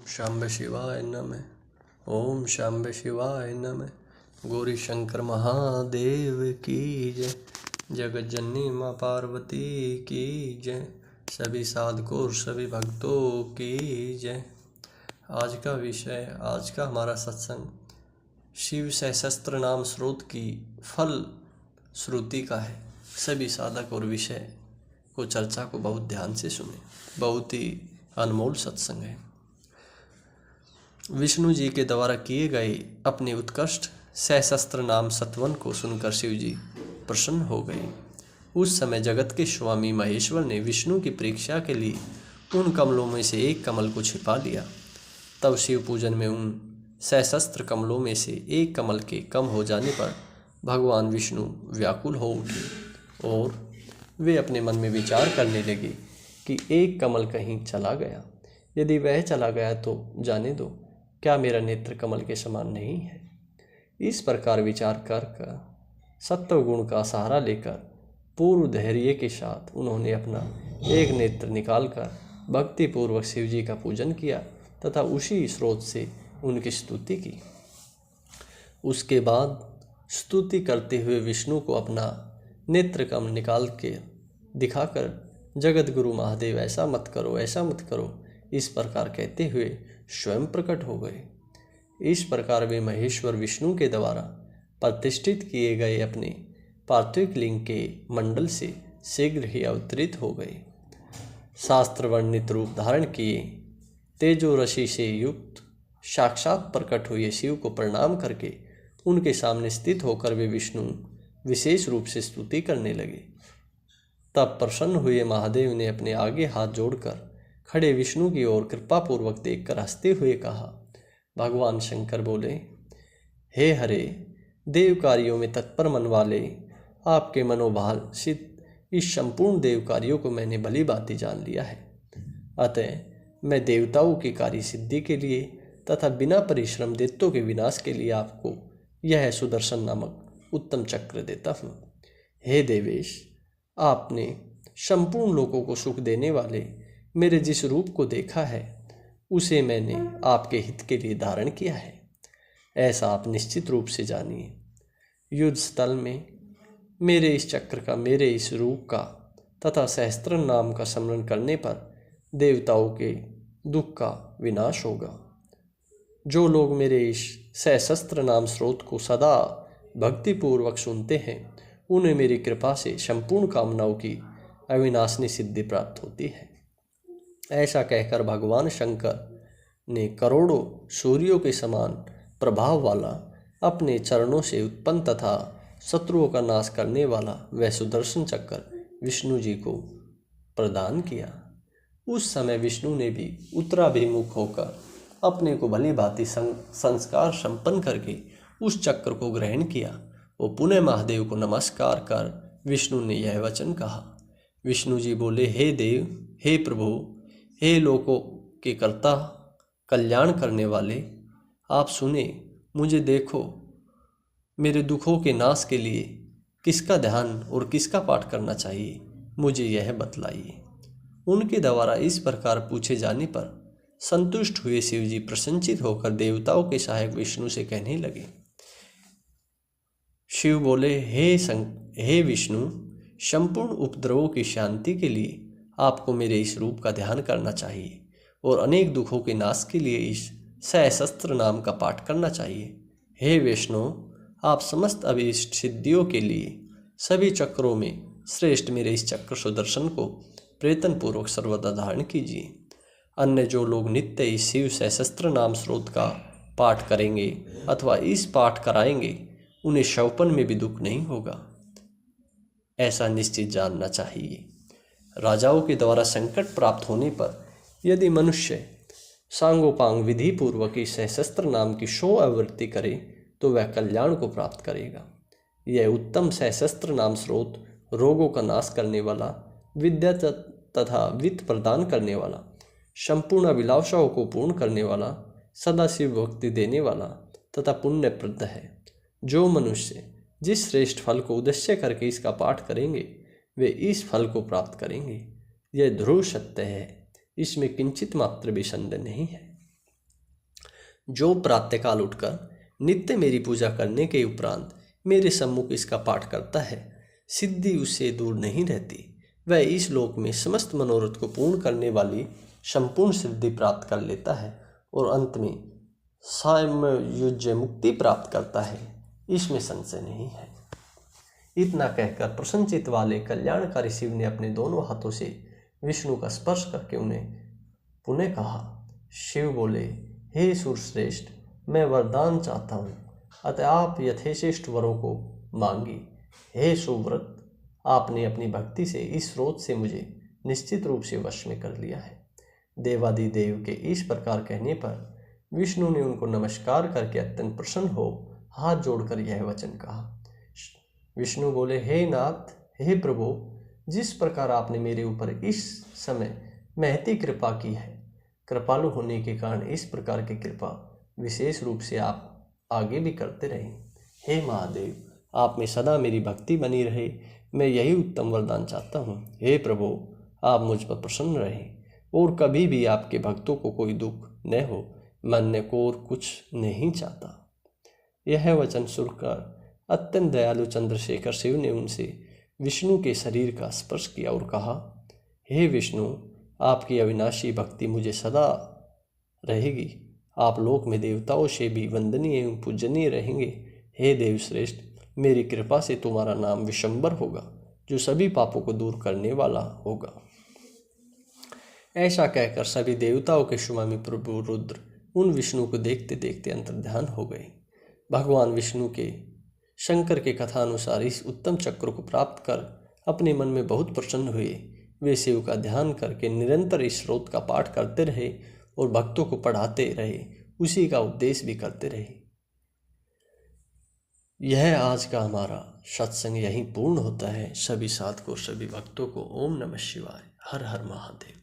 शाम्ब शिवाय नमः। ओम शाम्ब शिवाय नमः। गौरी शंकर महादेव की जय। जगत जननी माँ पार्वती की जय। सभी साधकों और सभी भक्तों की जय। आज का हमारा सत्संग शिव सहस्त्र नाम स्रोत की फल श्रुति का है। सभी साधक और विषय को चर्चा को बहुत ध्यान से सुने। बहुत ही अनमोल सत्संग है। विष्णु जी के द्वारा किए गए अपने उत्कृष्ट सहस्त्र नाम सत्वन को सुनकर शिव जी प्रसन्न हो गए। उस समय जगत के स्वामी महेश्वर ने विष्णु की परीक्षा के लिए उन कमलों में से एक कमल को छिपा लिया। तब शिव पूजन में उन सहस्त्र कमलों में से एक कमल के कम हो जाने पर भगवान विष्णु व्याकुल हो उठे और वे अपने मन में विचार करने लगे कि एक कमल कहीं चला गया। यदि वह चला गया तो जाने दो, क्या मेरा नेत्र कमल के समान नहीं है। इस प्रकार विचार कर सत्व गुण का सहारा लेकर पूर्व धैर्य के साथ उन्होंने अपना एक नेत्र निकालकर भक्तिपूर्वक शिव जी का पूजन किया तथा उसी स्रोत से उनकी स्तुति की। उसके बाद स्तुति करते हुए विष्णु को अपना नेत्र कमल निकाल के दिखाकर जगत गुरु महादेव ऐसा मत करो, ऐसा मत करो, इस प्रकार कहते हुए स्वयं प्रकट हो गए। इस प्रकार वे महेश्वर विष्णु के द्वारा प्रतिष्ठित किए गए अपने पार्थिव लिंग के मंडल से शीघ्र ही अवतरित हो गए। शास्त्र वर्णित रूप धारण किए तेजो रशि से युक्त साक्षात प्रकट हुए शिव को प्रणाम करके उनके सामने स्थित होकर वे विष्णु विशेष रूप से स्तुति करने लगे। तब प्रसन्न हुए महादेव ने अपने आगे हाथ जोड़कर खड़े विष्णु की ओर कृपापूर्वक देखकर हंसते हुए कहा। भगवान शंकर बोले, हे हरे, देव कार्यों में तत्पर मन वाले, आपके मनोभाल सिद्ध इस संपूर्ण देव कार्यों को मैंने भली भांति जान लिया है। अतः मैं देवताओं की कार्य सिद्धि के लिए तथा बिना परिश्रम दैत्यों के विनाश के लिए आपको यह सुदर्शन नामक उत्तम चक्र देता हूँ। हे देवेश, आपने संपूर्ण लोगों को सुख देने वाले मेरे जिस रूप को देखा है उसे मैंने आपके हित के लिए धारण किया है, ऐसा आप निश्चित रूप से जानिए। युद्ध स्थल में मेरे इस चक्र का, मेरे इस रूप का तथा सहस्त्र नाम का स्मरण करने पर देवताओं के दुख का विनाश होगा। जो लोग मेरे इस सहस्त्र नाम स्रोत को सदा भक्तिपूर्वक सुनते हैं उन्हें मेरी कृपा से संपूर्ण कामनाओं की अविनाशनी सिद्धि प्राप्त होती है। ऐसा कहकर भगवान शंकर ने करोड़ों सूर्यों के समान प्रभाव वाला अपने चरणों से उत्पन्न तथा शत्रुओं का नाश करने वाला वह सुदर्शन चक्र विष्णु जी को प्रदान किया। उस समय विष्णु ने भी उत्तराभिमुख होकर अपने को भली भांति संस्कार संपन्न करके उस चक्र को ग्रहण किया। वो पुनः महादेव को नमस्कार कर विष्णु ने यह वचन कहा। विष्णु जी बोले, हे देव, हे प्रभु, हे लोकों के कर्ता, कल्याण करने वाले, आप सुने, मुझे देखो, मेरे दुखों के नाश के लिए किसका ध्यान और किसका पाठ करना चाहिए, मुझे यह बतलाइए। उनके द्वारा इस प्रकार पूछे जाने पर संतुष्ट हुए शिव जी प्रसन्नचित होकर देवताओं के सहायक विष्णु से कहने लगे। शिव बोले, हे विष्णु, संपूर्ण उपद्रवों की शांति के लिए आपको मेरे इस रूप का ध्यान करना चाहिए और अनेक दुखों के नाश के लिए इस सहस्त्र नाम का पाठ करना चाहिए। हे विष्णु, आप समस्त अभीष्ट सिद्धियों के लिए सभी चक्रों में श्रेष्ठ मेरे इस चक्र सुदर्शन को प्रयत्न पूर्वक सर्वदा धारण कीजिए। अन्य जो लोग नित्य इस शिव सहस्त्र नाम स्रोत का पाठ करेंगे अथवा इस पाठ कराएंगे उन्हें शवपन में भी दुख नहीं होगा, ऐसा निश्चित जानना चाहिए। राजाओं के द्वारा संकट प्राप्त होने पर यदि मनुष्य सांगोपांग विधि पूर्वक इस सहस्त्र नाम की 100 आवृत्ति करे तो वह कल्याण को प्राप्त करेगा। यह उत्तम सहस्त्र नाम स्रोत रोगों का नाश करने वाला, विद्या तथा वित्त प्रदान करने वाला, संपूर्ण अभिलाषाओं को पूर्ण करने वाला, सदा शिव भक्ति देने वाला तथा पुण्यप्रद है। जो मनुष्य जिस श्रेष्ठ फल को उद्देश्य करके इसका पाठ करेंगे वे इस फल को प्राप्त करेंगे। यह ध्रुव सत्य है, इसमें किंचित मात्र भी संदेह नहीं है। जो प्रातःकाल उठकर नित्य मेरी पूजा करने के उपरांत मेरे सम्मुख इसका पाठ करता है, सिद्धि उससे दूर नहीं रहती। वह इस लोक में समस्त मनोरथ को पूर्ण करने वाली संपूर्ण सिद्धि प्राप्त कर लेता है और अंत में सामयुज्य मुक्ति प्राप्त करता है, इसमें संशय नहीं है। इतना कहकर प्रसन्नचित्त वाले कल्याणकारी शिव ने अपने दोनों हाथों से विष्णु का स्पर्श करके उन्हें पुनः कहा। शिव बोले, हे सूरश्रेष्ठ, मैं वरदान चाहता हूँ, अतः आप यथेश्रेष्ठ वरों को मांगी। हे सुव्रत, आपने अपनी भक्ति से इस स्रोत से मुझे निश्चित रूप से वश में कर लिया है। देवादिदेव के इस प्रकार कहने पर विष्णु ने उनको नमस्कार करके अत्यंत प्रसन्न हो हाथ जोड़कर यह वचन कहा। विष्णु बोले, हे नाथ, हे प्रभु, जिस प्रकार आपने मेरे ऊपर इस समय महती कृपा की है, कृपालु होने के कारण इस प्रकार की कृपा विशेष रूप से आप आगे भी करते रहें। हे महादेव, आप में सदा मेरी भक्ति बनी रहे, मैं यही उत्तम वरदान चाहता हूँ। हे प्रभु, आप मुझ पर प्रसन्न रहें और कभी भी आपके भक्तों को कोई दुख न हो, मैं अन्य को और कुछ नहीं चाहता। यह वचन सुनकर अत्यंत दयालु चंद्रशेखर शिव ने उनसे विष्णु के शरीर का स्पर्श किया और कहा, हे विष्णु, आपकी अविनाशी भक्ति मुझे सदा रहेगी। आप लोक में देवताओं से भी वंदनीय एवं पूजनीय रहेंगे। हे देवश्रेष्ठ, मेरी कृपा से तुम्हारा नाम विशंबर होगा, जो सभी पापों को दूर करने वाला होगा। ऐसा कहकर सभी देवताओं के स्वामी प्रभु रुद्र उन विष्णु को देखते देखते अंतर्ध्यान हो गए। भगवान विष्णु के शंकर के कथानुसार इस उत्तम चक्र को प्राप्त कर अपने मन में बहुत प्रसन्न हुए। वे शिव का ध्यान करके निरंतर इस स्रोत का पाठ करते रहे और भक्तों को पढ़ाते रहे, उसी का उपदेश भी करते रहे। यह आज का हमारा सत्संग यहीं पूर्ण होता है। सभी साधकों, सभी भक्तों को ओम नमः शिवाय, हर हर महादेव।